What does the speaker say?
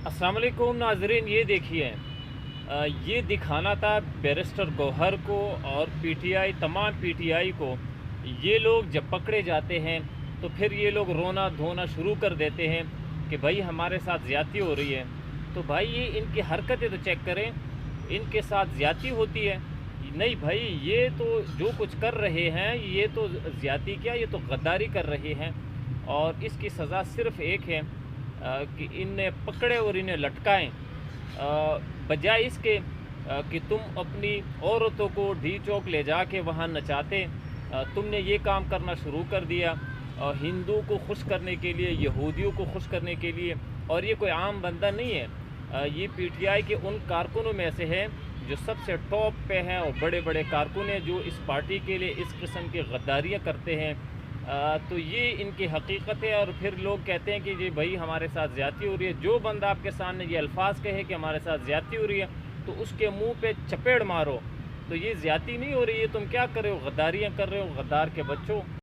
अस्सलाम वालेकुम नाजरीन, ये देखिए ये दिखाना था बैरिस्टर गौहर को और पीटीआई, तमाम पीटीआई को। ये लोग जब पकड़े जाते हैं तो फिर ये लोग रोना धोना शुरू कर देते हैं कि भाई हमारे साथ ज़्यादती हो रही है। तो भाई ये इनकी हरकतें तो चेक करें, इनके साथ ज़्यादती होती है? नहीं भाई, ये तो जो कुछ कर रहे हैं ये तो ज़्यादती क्या, ये तो गद्दारी कर रहे हैं। और इसकी सज़ा सिर्फ़ एक है कि इन्हें पकड़े और इन्हें लटकाएं, बजाय इसके कि तुम अपनी औरतों को ढी चौक ले जाके वहाँ नचाते। तुमने ये काम करना शुरू कर दिया हिंदू को खुश करने के लिए, यहूदियों को खुश करने के लिए। और ये कोई आम बंदा नहीं है, ये पीटीआई के उन कारकुनों में से है जो सबसे टॉप पे हैं और बड़े बड़े कारकुन हैं जो इस पार्टी के लिए इस किस्म की गद्दारियाँ करते हैं। तो ये इनकी हकीकत है। और फिर लोग कहते हैं कि जी भाई हमारे साथ ज़्यादती हो रही है। जो बंदा आपके सामने ये अल्फाज कहे कि हमारे साथ ज़्यादती हो रही है तो उसके मुंह पे चपेड़ मारो। तो ये ज़्यादती नहीं हो रही है, तुम क्या कर रहे हो, गद्दारियाँ कर रहे हो, गद्दार के बच्चों।